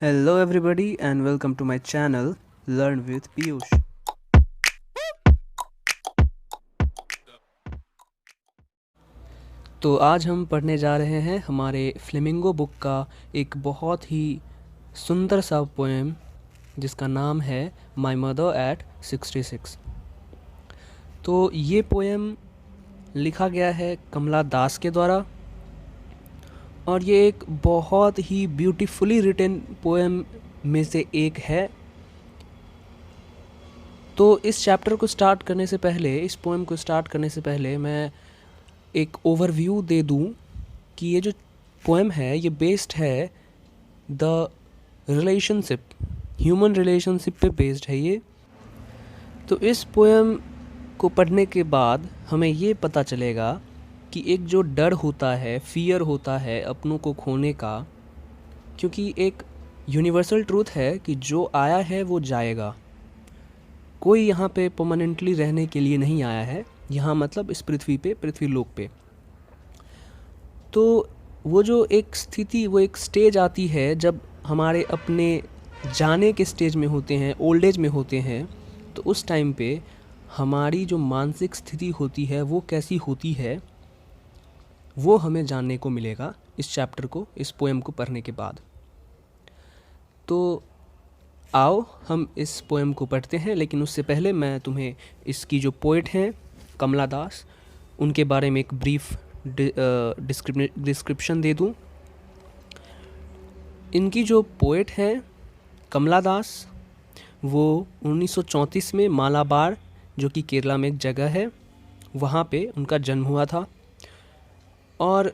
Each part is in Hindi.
Hello, everybody, and welcome to my channel Learn with Piyush. तो आज हम पढ़ने जा रहे हैं हमारे फ्लेमिंगो बुक का एक बहुत ही सुंदर सा पोएम जिसका नाम है माई मदर एट 66। तो ये पोएम लिखा गया है कमला दास के द्वारा और ये एक बहुत ही ब्यूटीफुली रिटन पोएम में से एक है। तो इस चैप्टर को स्टार्ट करने से पहले, इस पोएम को स्टार्ट करने से पहले मैं एक ओवरव्यू दे दूं कि ये जो पोएम है ये बेस्ड है द रिलेशनशिप, ह्यूमन रिलेशनशिप पे बेस्ड है ये। तो इस पोएम को पढ़ने के बाद हमें ये पता चलेगा कि एक जो डर होता है, फियर होता है अपनों को खोने का, क्योंकि एक यूनिवर्सल ट्रूथ है कि जो आया है वो जाएगा। कोई यहाँ पे परमानेंटली रहने के लिए नहीं आया है, यहाँ मतलब इस पृथ्वी पे, पृथ्वी लोक पे। तो वो जो एक स्थिति, वो एक स्टेज आती है जब हमारे अपने जाने के स्टेज में होते हैं, ओल्ड एज में होते हैं, तो उस टाइम पे हमारी जो मानसिक स्थिति होती है वो कैसी होती है वो हमें जानने को मिलेगा इस चैप्टर को, इस पोएम को पढ़ने के बाद। तो आओ हम इस पोएम को पढ़ते हैं, लेकिन उससे पहले मैं तुम्हें इसकी जो पोइट हैं कमला दास, उनके बारे में एक ब्रीफ डिस्क्रिप्शन दे दूं। इनकी जो पोइट हैं कमला दास, वो 1934 में मालाबार, जो कि केरला में एक जगह है, वहाँ पे उनका जन्म हुआ था और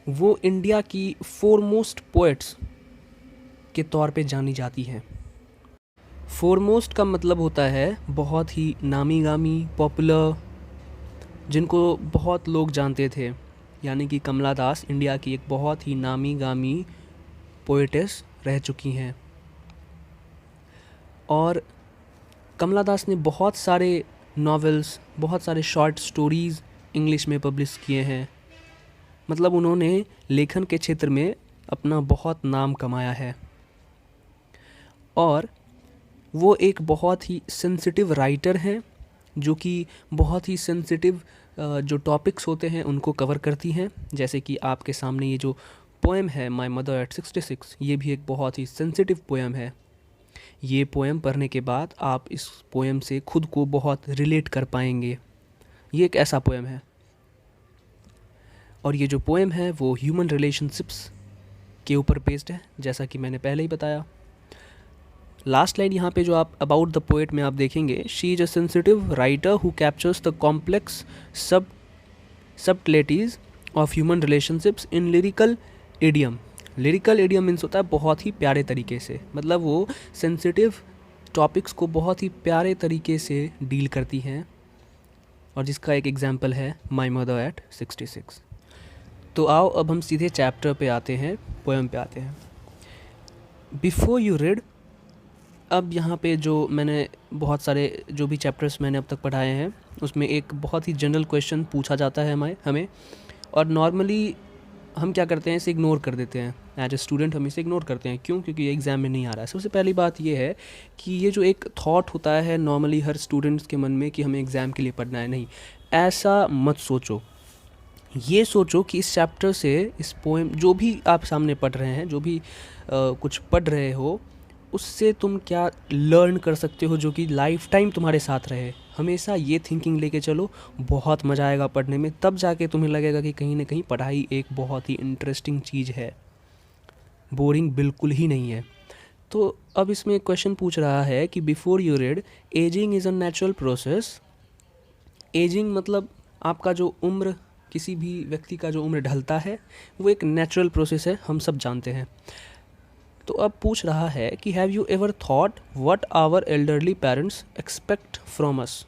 वो इंडिया की फोरमोस्ट पोइट्स के तौर पे जानी जाती हैं। फोरमोस्ट का मतलब होता है बहुत ही नामी गामी, पॉपुलर, जिनको बहुत लोग जानते थे। यानी कि कमला दास इंडिया की एक बहुत ही नामी गामी पोएटेस रह चुकी हैं और कमला दास ने बहुत सारे नॉवेल्स, बहुत सारे शॉर्ट स्टोरीज़ इंग्लिश में पब्लिश किए हैं। मतलब उन्होंने लेखन के क्षेत्र में अपना बहुत नाम कमाया है और वो एक बहुत ही सेंसिटिव राइटर हैं, जो कि बहुत ही सेंसिटिव जो टॉपिक्स होते हैं उनको कवर करती हैं। जैसे कि आपके सामने ये जो पोएम है माय मदर एट 66, ये भी एक बहुत ही सेंसिटिव पोएम है। ये पोएम पढ़ने के बाद आप इस पोएम से खुद को बहुत रिलेट कर पाएंगे। ये एक ऐसा पोएम है और ये जो पोएम है वो ह्यूमन रिलेशनशिप्स के ऊपर बेस्ड है, जैसा कि मैंने पहले ही बताया। लास्ट लाइन यहाँ पे जो आप अबाउट द पोएट में आप देखेंगे, she is a sensitive writer who captures the complex subtleties of human relationships in lyrical idiom. Lyrical idiom means होता है बहुत ही प्यारे तरीके से, मतलब वो सेंसिटिव टॉपिक्स को बहुत ही प्यारे तरीके से डील करती हैं, और जिसका एक एग्जाम्पल है माई मदर एट 66। तो आओ अब हम सीधे चैप्टर पे आते हैं, पोएम पे आते हैं। बिफोर यू रीड, अब यहाँ पे जो मैंने बहुत सारे जो भी चैप्टर्स मैंने अब तक पढ़ाए हैं उसमें एक बहुत ही जनरल क्वेश्चन पूछा जाता है हमें, और नॉर्मली हम क्या करते हैं, इसे इग्नोर कर देते हैं। एज ए स्टूडेंट हम इसे इग्नोर करते हैं। क्यों? क्योंकि ये एग्ज़ाम में नहीं आ रहा है। सबसे पहली बात ये है कि ये जो एक थॉट होता है नॉर्मली हर स्टूडेंट्स के मन में कि हमें एग्ज़ाम के लिए पढ़ना है, नहीं, ऐसा मत सोचो। ये सोचो कि इस चैप्टर से, इस पोएम जो भी आप सामने पढ़ रहे हैं, जो भी कुछ पढ़ रहे हो, उससे तुम क्या लर्न कर सकते हो जो कि लाइफ टाइम तुम्हारे साथ रहे। हमेशा ये थिंकिंग लेके चलो, बहुत मज़ा आएगा पढ़ने में। तब जाके तुम्हें लगेगा कि कहीं ना कहीं पढ़ाई एक बहुत ही इंटरेस्टिंग चीज़ है, बोरिंग बिल्कुल ही नहीं है। तो अब इसमें एक क्वेश्चन पूछ रहा है कि before you read, ageing is a natural process. Ageing मतलब आपका जो उम्र, किसी भी व्यक्ति का जो उम्र ढलता है, वो एक नेचुरल प्रोसेस है, हम सब जानते हैं। तो अब पूछ रहा है कि have you ever thought what our elderly parents expect from us.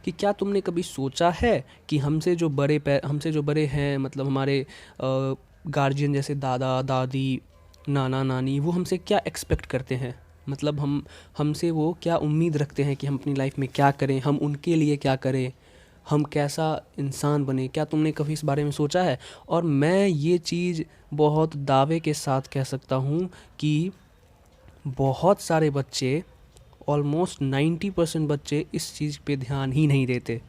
कि क्या तुमने कभी सोचा है कि हमसे जो बड़े हैं, मतलब हमारे गार्जियन जैसे दादा दादी, नाना नानी, वो हमसे क्या एक्सपेक्ट करते हैं। मतलब हमसे वो क्या उम्मीद रखते हैं कि हम अपनी लाइफ में क्या करें, हम उनके लिए क्या करें, हम कैसा इंसान बने। क्या तुमने कभी इस बारे में सोचा है? और मैं ये चीज़ बहुत दावे के साथ कह सकता हूँ कि बहुत सारे बच्चे, ऑलमोस्ट 90% बच्चे इस चीज़ पे ध्यान ही नहीं देते।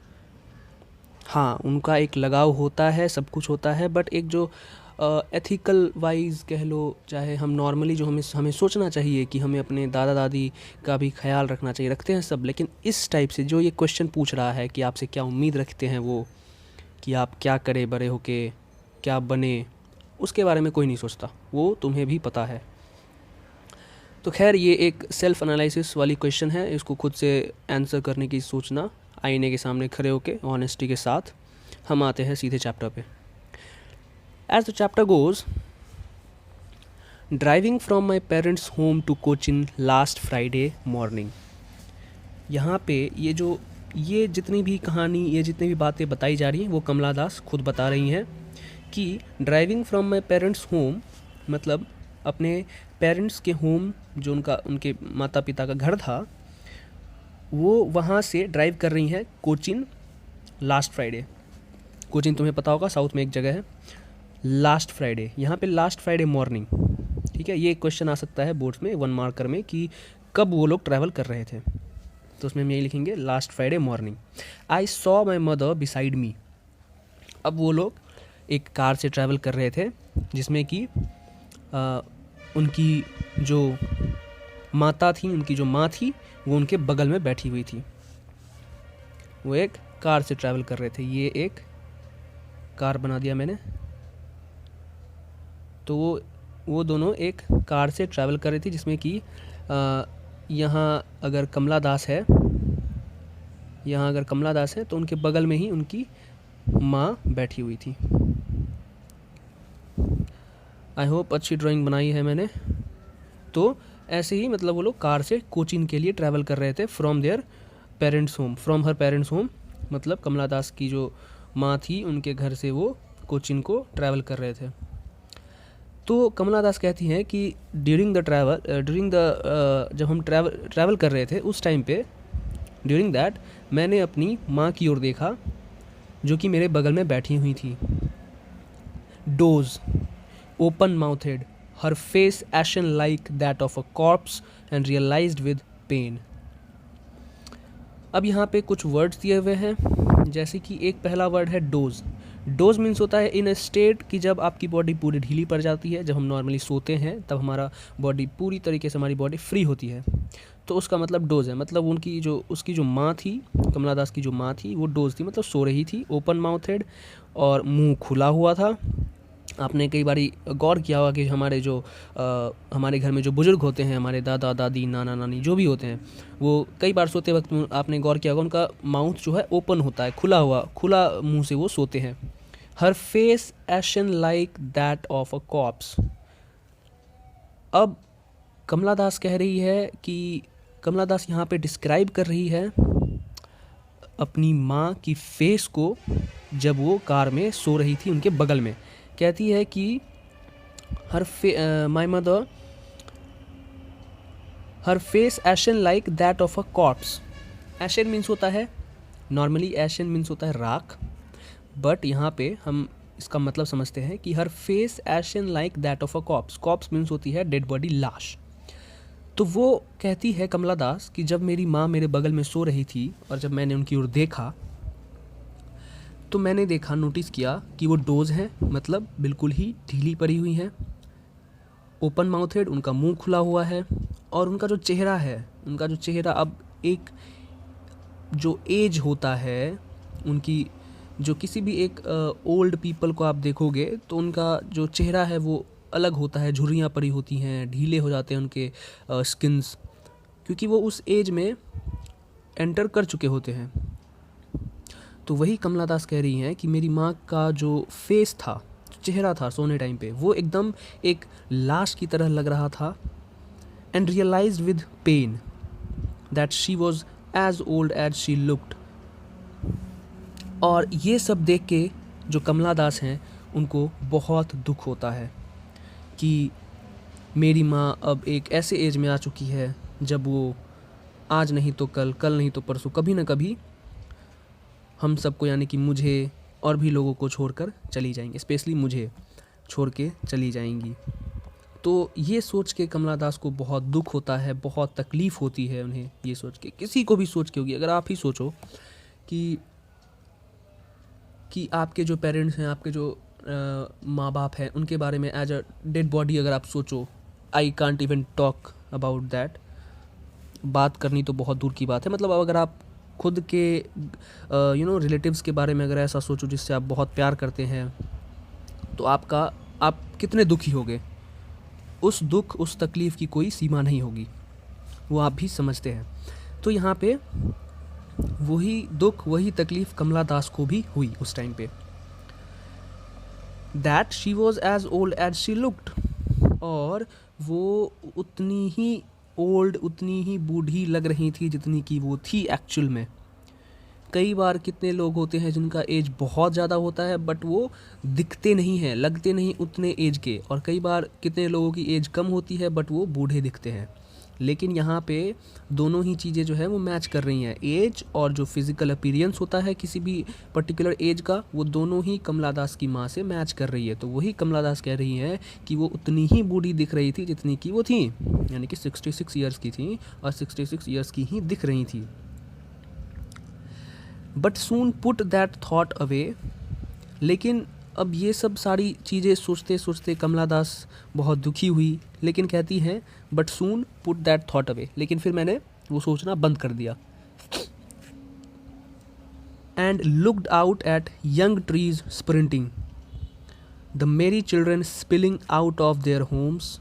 हाँ, उनका एक लगाव होता है, सब कुछ होता है, बट एक जो एथिकल वाइज कह लो, चाहे हम नॉर्मली जो हमें सोचना चाहिए कि हमें अपने दादा दादी का भी ख्याल रखना चाहिए, रखते हैं सब, लेकिन इस टाइप से जो ये क्वेश्चन पूछ रहा है कि आपसे क्या उम्मीद रखते हैं वो, कि आप क्या करें बड़े होके, क्या बने, उसके बारे में कोई नहीं सोचता, वो तुम्हें भी पता है। तो खैर, ये एक सेल्फ एनालिसिस वाली क्वेश्चन है, इसको खुद से आंसर करने की सोचना, आईने के सामने खड़े होके ऑनेस्टी के साथ। हम आते हैं सीधे चैप्टर पे। As the chapter goes, driving from my parents home to Cochin last Friday morning. यहाँ पे ये जितनी भी कहानी, ये जितनी भी बातें बताई जा रही हैं, वो कमला दास खुद बता रही हैं कि driving from my parents home मतलब अपने पेरेंट्स के होम, जो उनके माता पिता का घर था, वो वहाँ से ड्राइव कर रही हैं कोचिन लास्ट फ्राइडे। कोचिन तुम्हें पता होगा, साउथ में एक जगह है। लास्ट फ्राइडे, यहाँ पे लास्ट फ्राइडे मॉर्निंग, ठीक है। ये क्वेश्चन आ सकता है बोर्ड्स में 1 मार्कर में कि कब वो लोग ट्रैवल कर रहे थे, तो उसमें हम यही लिखेंगे last Friday morning. I saw my mother beside me. अब वो लोग एक कार से ट्रैवल कर रहे थे जिसमें कि उनकी जो माता थी, उनकी जो माँ थी, वो उनके बगल में बैठी हुई थी। वो एक कार से ट्रैवल कर रहे थे। ये एक कार बना दिया मैंने। तो वो दोनों एक कार से ट्रैवल कर रही थी जिसमें कि यहाँ अगर कमला दास है, तो उनके बगल में ही उनकी माँ बैठी हुई थी। आई होप अच्छी ड्राइंग बनाई है मैंने। तो ऐसे ही मतलब वो लोग कार से कोचिन के लिए ट्रैवल कर रहे थे फ्रॉम हर पेरेंट्स होम, मतलब कमला दास की जो माँ थी उनके घर से वो कोचिन को ट्रैवल कर रहे थे। तो कमला दास कहती हैं कि जब हम ट्रैवल कर रहे थे उस टाइम पे, ड्यूरिंग दैट मैंने अपनी माँ की ओर देखा जो कि मेरे बगल में बैठी हुई थी। Dozes, open mouthed, her face ashen like that of a corpse and realized with pain. अब यहाँ पे कुछ वर्ड्स दिए हुए हैं, जैसे कि एक पहला वर्ड है डोज। डोज मीन्स होता है इन अ स्टेट कि जब आपकी बॉडी पूरी ढीली पड़ जाती है। जब हम नॉर्मली सोते हैं तब हमारा बॉडी पूरी तरीके से, हमारी बॉडी फ्री होती है, तो उसका मतलब डोज है। मतलब उसकी जो माँ थी, कमला दास की जो माँ थी, वो डोज थी, मतलब सो रही थी, ओपन माउथेड, और मुंह खुला हुआ था। आपने कई बारी गौर किया होगा कि हमारे घर में जो बुजुर्ग होते हैं, हमारे दादा दादी, नाना नानी जो भी होते हैं, वो कई बार सोते वक्त आपने गौर किया होगा उनका माउथ जो है ओपन होता है, खुला मुंह से वो सोते हैं। हर face ashen like that of a corpse. अब कमला दास कह रही है कि कमला दास यहाँ पे डिस्क्राइब कर रही है अपनी माँ की फेस को जब वो कार में सो रही थी उनके बगल में। कहती है कि my mother, her face ashen like that of a corpse. Ashen means होता है, नॉर्मली एशन मीन्स होता है राख, बट यहाँ पे हम इसका मतलब समझते हैं कि हर face ashen like that of a corpse. Corpse means होती है डेड बॉडी, लाश। तो वो कहती है कमला दास कि जब मेरी माँ मेरे बगल में सो रही थी और जब मैंने उनकी ओर देखा, तो मैंने नोटिस किया कि वो डोज हैं, मतलब बिल्कुल ही ढीली पड़ी हुई हैं, ओपन माउथेड, उनका मुंह खुला हुआ है, और उनका जो चेहरा अब एक जो एज होता है उनकी, जो किसी भी एक ओल्ड पीपल को आप देखोगे तो उनका जो चेहरा है वो अलग होता है, झुर्रियाँ पड़ी होती हैं, ढीले हो जाते हैं उनके स्किन्स, क्योंकि वो उस एज में एंटर कर चुके होते हैं। तो वही कमला दास कह रही हैं कि मेरी माँ का जो फेस था, चेहरा था सोने टाइम पे, वो एकदम एक लाश की तरह लग रहा था। And realized with pain that she was as old as she looked. और ये सब देख के जो कमला दास हैं उनको बहुत दुख होता है कि मेरी माँ अब एक ऐसे एज में आ चुकी है जब वो आज नहीं तो कल, कल नहीं तो परसों, कभी ना कभी हम सबको, यानी कि मुझे और भी लोगों को छोड़कर चली जाएंगी, स्पेशली मुझे छोड़ के चली जाएंगी। तो ये सोच के कमला दास को बहुत दुख होता है, बहुत तकलीफ़ होती है उन्हें ये सोच के, किसी को भी सोच के होगी। अगर आप ही सोचो कि आपके जो पेरेंट्स हैं, आपके जो माँ बाप हैं, उनके बारे में एज अ डेड बॉडी अगर आप सोचो, I can't even talk about that, बात करनी तो बहुत दूर की बात है। मतलब अगर आप खुद के रिलेटिव्स के बारे में अगर ऐसा सोचो जिससे आप बहुत प्यार करते हैं, तो आप कितने दुखी होगे। उस दुख, उस तकलीफ़ की कोई सीमा नहीं होगी, वो आप भी समझते हैं। तो यहाँ पे वही दुख, वही तकलीफ़ कमला दास को भी हुई उस टाइम पे। That she was as old as she looked, और वो उतनी ही ओल्ड, उतनी ही बूढ़ी लग रही थी जितनी कि वो थी एक्चुअल में। कई बार कितने लोग होते हैं जिनका एज बहुत ज़्यादा होता है बट वो दिखते नहीं हैं, लगते नहीं उतने एज के, और कई बार कितने लोगों की एज कम होती है बट वो बूढ़े दिखते हैं। लेकिन यहाँ पे दोनों ही चीज़ें जो है वो मैच कर रही हैं, एज और जो फिज़िकल अपीयरेंस होता है किसी भी पर्टिकुलर एज का, वो दोनों ही कमला दास की माँ से मैच कर रही है। तो वही कमला दास कह रही हैं कि वो उतनी ही बूढ़ी दिख रही थी जितनी कि वो थी, यानी कि 66 ईयर्स की थी और 66 ईयर्स की ही दिख रही थी। But soon put that thought away, लेकिन अब ये सब सारी चीज़ें सोचते सोचते कमला दास बहुत दुखी हुई, लेकिन कहती हैं but soon put that thought away, लेकिन फिर मैंने वो सोचना बंद कर दिया। And looked out at young trees sprinting, the merry children spilling out of their homes.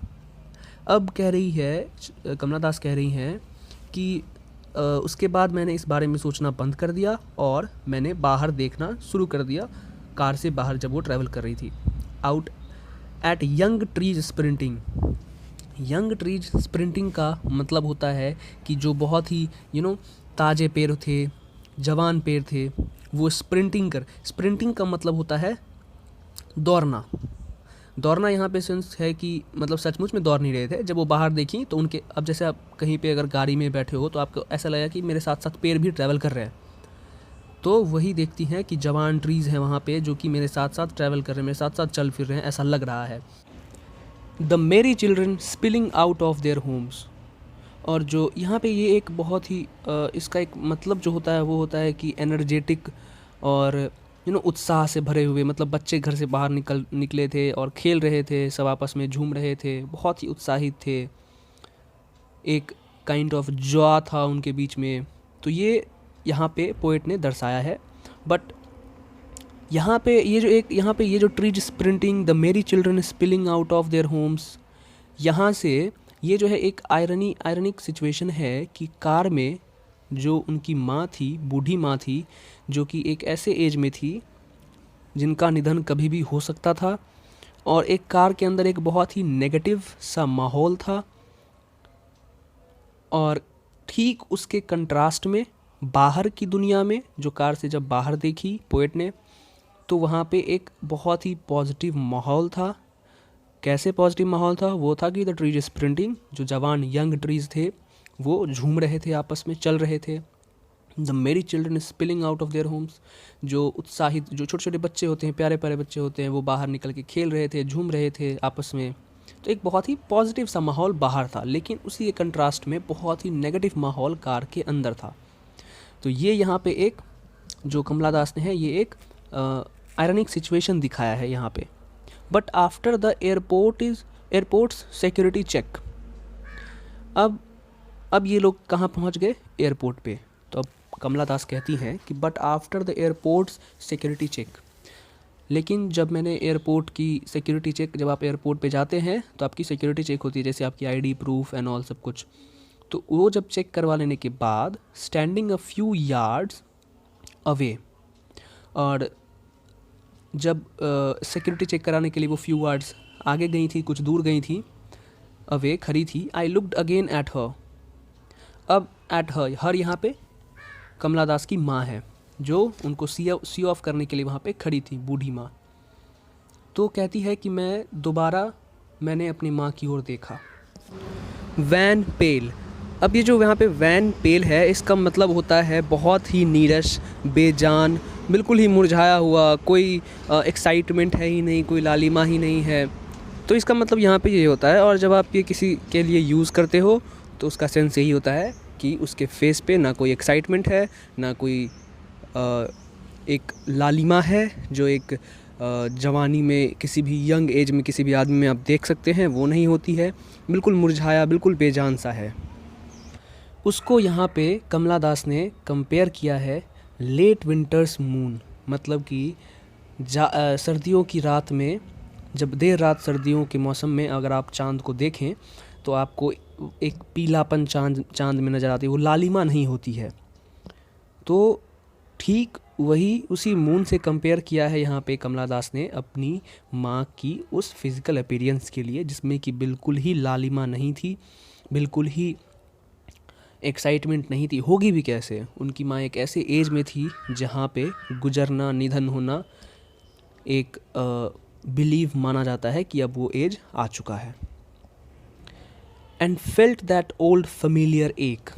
अब कह रही है, कमला दास कह रही हैं कि उसके बाद मैंने इस बारे में सोचना बंद कर दिया और मैंने बाहर देखना शुरू कर दिया, कार से बाहर जब वो ट्रैवल कर रही थी। Out at young trees sprinting, young trees sprinting का मतलब होता है कि जो बहुत ही ताज़े पेड़ थे, जवान पेड़ थे, वो स्प्रिंटिंग का मतलब होता है दौड़ना। दौड़ना यहाँ पे सेंस है कि मतलब सचमुच में दौड़ नहीं रहे थे। जब वो बाहर देखी तो उनके, अब जैसे आप कहीं पे अगर गाड़ी में बैठे हो तो आपको ऐसा लगा कि मेरे साथ साथ पेड़ भी ट्रैवल कर रहे हैं, तो वही देखती हैं कि जवान ट्रीज़ हैं वहाँ पे जो कि मेरे साथ साथ ट्रैवल कर रहे हैं, मेरे साथ साथ चल फिर रहे हैं, ऐसा लग रहा है। The merry children spilling out of their Holmes, और जो यहाँ पे ये एक बहुत ही इसका एक मतलब जो होता है वो होता है कि एनर्जेटिक और उत्साह से भरे हुए, मतलब बच्चे घर से बाहर निकले थे और खेल रहे थे, सब आपस में झूम रहे थे, बहुत ही उत्साहित थे, एक काइंड ऑफ जॉय था उनके बीच में। तो ये यहाँ पे पोएट ने दर्शाया है। बट यहाँ पे ये जो trees sprinting, the merry children spilling out of their Holmes, यहाँ से ये जो है एक आयरनिक सिचुएशन है कि कार में जो उनकी माँ थी, बूढ़ी माँ थी, जो कि एक ऐसे एज में थी जिनका निधन कभी भी हो सकता था, और एक कार के अंदर एक बहुत ही नेगेटिव सा माहौल था, और ठीक उसके कंट्रास्ट में बाहर की दुनिया में जो कार से जब बाहर देखी पोएट ने, तो वहाँ पे एक बहुत ही पॉजिटिव माहौल था। कैसे पॉजिटिव माहौल था? वो था कि द ट्रीज स्प्रिंटिंग, जो जवान यंग ट्रीज थे वो झूम रहे थे, आपस में चल रहे थे। The merry children spilling out of their Holmes, जो उत्साहित, जो छोटे छोटे बच्चे होते हैं, प्यारे प्यारे बच्चे होते हैं, वो बाहर निकल के खेल रहे थे, झूम रहे थे आपस में। तो एक बहुत ही पॉजिटिव सा माहौल बाहर था, लेकिन उसी के कंट्रास्ट में बहुत ही नेगेटिव माहौल कार के अंदर था। तो ये यहाँ पे एक जो कमला दास ने है, ये एक आयरनिक सिचुएशन दिखाया है यहाँ पे। But after the airports security check, अब ये लोग कहाँ पहुँच गए? एयरपोर्ट पे। तो अब कमला दास कहती हैं कि but after the airports security check, लेकिन जब मैंने एयरपोर्ट की सिक्योरिटी चेक, जब आप एयरपोर्ट पे जाते हैं तो आपकी सिक्योरिटी चेक होती है, जैसे आपकी आईडी प्रूफ एंड ऑल सब कुछ। तो वो जब चेक करवा लेने के बाद standing a few yards away, और जब सिक्योरिटी चेक कराने के लिए वो फ्यू यार्ड्स आगे गई थी, कुछ दूर गई थी, अवे खड़ी थी, I looked again at her. अब एट हर यहाँ पे कमला दास की माँ है, जो उनको सी ऑफ करने के लिए वहाँ पे खड़ी थी, बूढ़ी माँ। तो कहती है कि मैंने अपनी माँ की ओर देखा। वैन पेल, अब ये जो यहाँ पे वैन पेल है, इसका मतलब होता है बहुत ही नीरस, बेजान, बिल्कुल ही मुरझाया हुआ, कोई एक्साइटमेंट है ही नहीं, कोई लालिमा ही नहीं है। तो इसका मतलब यहाँ पे ये होता है, और जब आप ये किसी के लिए यूज़ करते हो तो उसका सेंस यही होता है कि उसके फेस पे ना कोई एक्साइटमेंट है, ना कोई एक लालिमा है जो एक जवानी में किसी भी यंग एज में किसी भी आदमी में आप देख सकते हैं, वो नहीं होती है। बिल्कुल मुरझाया, बिल्कुल बेजान सा है। उसको यहाँ पे कमला दास ने कंपेयर किया है लेट विंटर्स मून, मतलब कि सर्दियों की रात में, जब देर रात सर्दियों के मौसम में अगर आप चाँद को देखें तो आपको एक पीलापन चाँद में नज़र आती है, वो लालिमा नहीं होती है। तो ठीक वही उसी मून से कंपेयर किया है यहाँ पे कमला दास ने अपनी माँ की उस फिज़िकल अपीयरेंस के लिए, जिसमें कि बिल्कुल ही लालिमा नहीं थी, बिल्कुल ही एक्साइटमेंट नहीं थी। होगी भी कैसे, उनकी माँ एक ऐसे एज में थी जहाँ पे गुजरना, निधन होना एक बिलीव माना जाता है कि अब वो एज आ चुका है। And felt that old familiar एक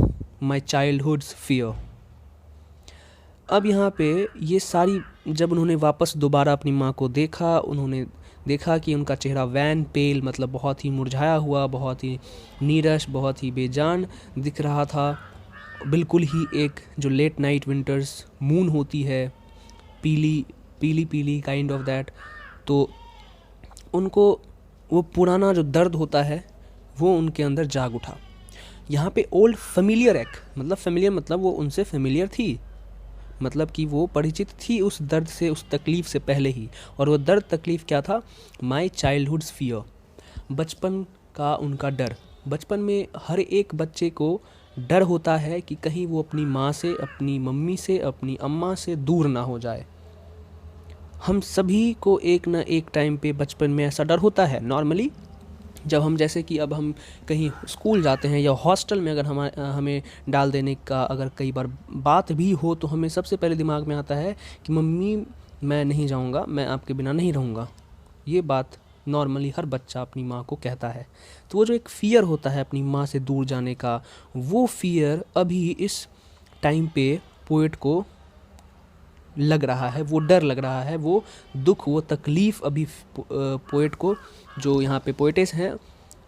माई चाइल्डहुड्स फियर। अब यहाँ पे ये सारी, जब उन्होंने वापस दोबारा अपनी माँ को देखा, उन्होंने देखा कि उनका चेहरा वैन पेल, मतलब बहुत ही मुरझाया हुआ, बहुत ही नीरस, बहुत ही बेजान दिख रहा था। बिल्कुल ही एक जो लेट नाइट विंटर्स मून होती है, पीली पीली पीली काइंड ऑफ दैट, तो उनको वो पुराना जो दर्द होता है वो उनके अंदर जाग उठा। यहाँ पे ओल्ड फेमिलियर एक, मतलब फेमिलियर मतलब वो उनसे फेमिलियर थी, मतलब कि वो परिचित थी उस दर्द से, उस तकलीफ़ से पहले ही। और वो दर्द तकलीफ़ क्या था? माई चाइल्डहुड्स फियर, बचपन का उनका डर। बचपन में हर एक बच्चे को डर होता है कि कहीं वो अपनी माँ से, अपनी मम्मी से, अपनी अम्मा से दूर ना हो जाए। हम सभी को एक ना एक टाइम पे बचपन में ऐसा डर होता है नॉर्मली। जब हम, जैसे कि अब हम कहीं स्कूल जाते हैं या हॉस्टल में अगर हमें डाल देने का अगर कई बार बात भी हो, तो हमें सबसे पहले दिमाग में आता है कि मम्मी मैं नहीं जाऊंगा, मैं आपके बिना नहीं रहूँगा। ये बात नॉर्मली हर बच्चा अपनी माँ को कहता है। तो वो जो एक फ़ियर होता है अपनी माँ से दूर जाने का, वो फ़ियर अभी इस टाइम पे पोएट को लग रहा है, वो डर लग रहा है, वो दुख, वो तकलीफ़ अभी पोएट को, जो यहाँ पे पोएटेस हैं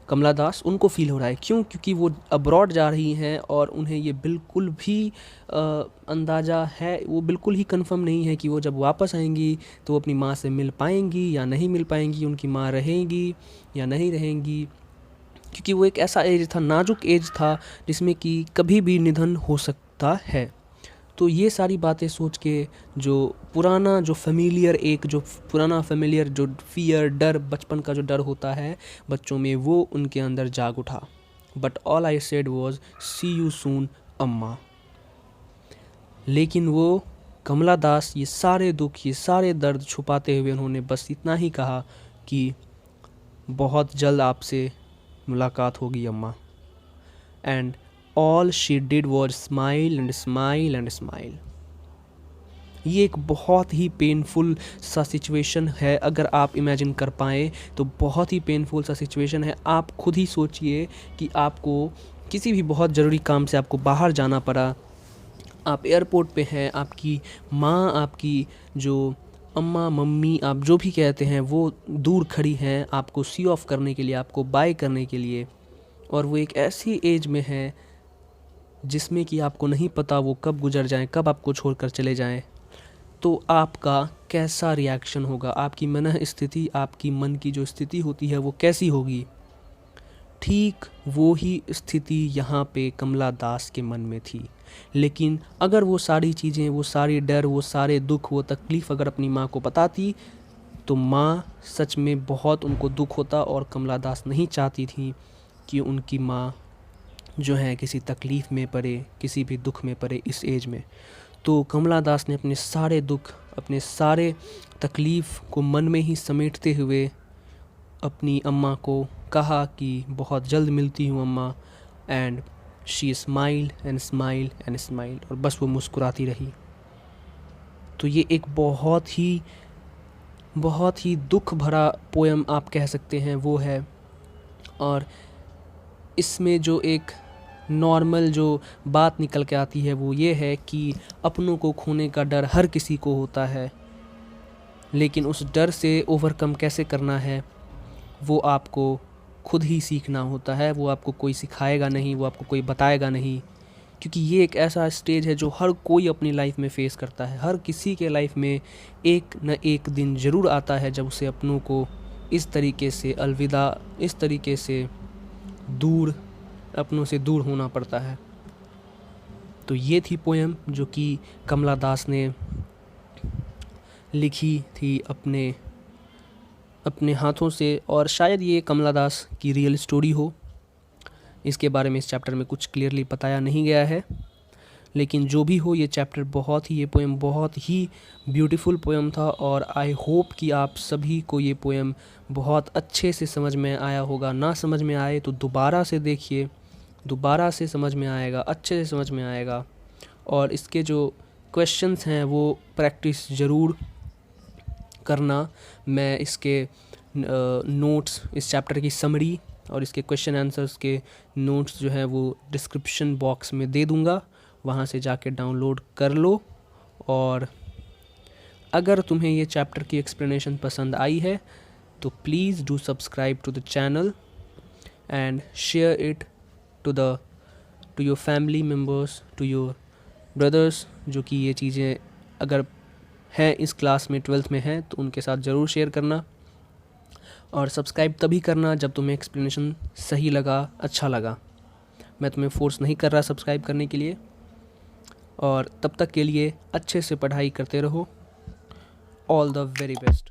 कमला दास, उनको फ़ील हो रहा है। क्यों? क्योंकि वो अब्रॉड जा रही हैं और उन्हें ये बिल्कुल भी अंदाज़ा है, वो बिल्कुल ही कंफर्म नहीं है कि वो जब वापस आएंगी तो वो अपनी माँ से मिल पाएंगी या नहीं मिल पाएंगी, उनकी माँ रहेंगी या नहीं रहेंगी। क्योंकि वो एक ऐसा एज था, नाजुक एज था, जिसमें कि कभी भी निधन हो सकता है। तो ये सारी बातें सोच के जो पुराना जो फेमिलियर एक जो पुराना फेमिलियर जो फियर, डर, बचपन का जो डर होता है बच्चों में, वो उनके अंदर जाग उठा। But all I said was see you soon अम्मा। लेकिन वो कमला दास ये सारे दुख, ये सारे दर्द छुपाते हुए उन्होंने बस इतना ही कहा कि बहुत जल्द आपसे मुलाकात होगी अम्मा। And all she did was smile and smile and smile। ये एक बहुत ही पेनफुल सा सिचुएशन है, अगर आप इमेजिन कर पाएँ तो बहुत ही पेनफुल सा सिचुएशन है। आप खुद ही सोचिए कि आपको किसी भी बहुत ज़रूरी काम से आपको बाहर जाना पड़ा, आप एयरपोर्ट पे हैं, आपकी माँ, आपकी जो अम्मा, मम्मी, आप जो भी कहते हैं, वो दूर खड़ी हैं आपको सी ऑफ करने के लिए, आपको बाय करने के लिए, और वो एक ऐसी एज में है जिसमें कि आपको नहीं पता वो कब गुजर जाएं, कब आपको छोड़कर चले जाएं। तो आपका कैसा रिएक्शन होगा, आपकी मन स्थिति, आपकी मन की जो स्थिति होती है वो कैसी होगी? ठीक वो ही स्थिति यहाँ पे कमला दास के मन में थी। लेकिन अगर वो सारी चीज़ें, वो सारी डर, वो सारे दुख, वो तकलीफ़ अगर अपनी माँ को बताती तो माँ सच में बहुत उनको दुख होता, और कमला दास नहीं चाहती थी कि उनकी माँ जो है किसी तकलीफ़ में पड़े, किसी भी दुख में पड़े इस एज में। तो कमला दास ने अपने सारे दुख, अपने सारे तकलीफ़ को मन में ही समेटते हुए अपनी अम्मा को कहा कि बहुत जल्द मिलती हूँ अम्मा। And she smile and smile and smile, और बस वो मुस्कुराती रही। तो ये एक बहुत ही दुख भरा पोएम आप कह सकते हैं वो है। और इसमें जो एक नॉर्मल जो बात निकल के आती है वो ये है कि अपनों को खोने का डर हर किसी को होता है, लेकिन उस डर से ओवरकम कैसे करना है वो आपको खुद ही सीखना होता है, वो आपको कोई सिखाएगा नहीं, वो आपको कोई बताएगा नहीं, क्योंकि ये एक ऐसा स्टेज है जो हर कोई अपनी लाइफ में फेस करता है। हर किसी के लाइफ में एक न एक दिन ज़रूर आता है जब उसे अपनों को इस तरीके से अलविदा, इस तरीके से दूर, अपनों से दूर होना पड़ता है। तो ये थी पोएम जो कि कमला दास ने लिखी थी अपने हाथों से, और शायद ये कमला दास की रियल स्टोरी हो। इसके बारे में इस चैप्टर में कुछ क्लियरली बताया नहीं गया है, लेकिन जो भी हो, ये चैप्टर ये पोएम बहुत ही ब्यूटीफुल पोएम था, और आई होप कि आप सभी को ये पोएम बहुत अच्छे से समझ में आया होगा। ना समझ में आए तो दोबारा से देखिए, दोबारा से समझ में आएगा, अच्छे से समझ में आएगा। और इसके जो क्वेश्चंस हैं वो प्रैक्टिस ज़रूर करना। मैं इसके नोट्स, इस चैप्टर की समरी और इसके क्वेश्चन आंसर्स के नोट्स जो है वो डिस्क्रिप्शन बॉक्स में दे दूँगा, वहाँ से जाके डाउनलोड कर लो। और अगर तुम्हें ये चैप्टर की एक्सप्लेनेशन पसंद आई है तो please do subscribe to the channel and share it to your family members, to your brothers, जो कि ये चीज़ें अगर हैं इस क्लास में 12th में हैं तो उनके साथ ज़रूर शेयर करना। और सब्सक्राइब तभी करना जब तुम्हें एक्सप्लेनेशन सही लगा, अच्छा लगा। मैं तुम्हें फ़ोर्स नहीं कर रहा सब्सक्राइब करने के लिए। और तब तक के लिए अच्छे से पढ़ाई करते रहो। All the very best.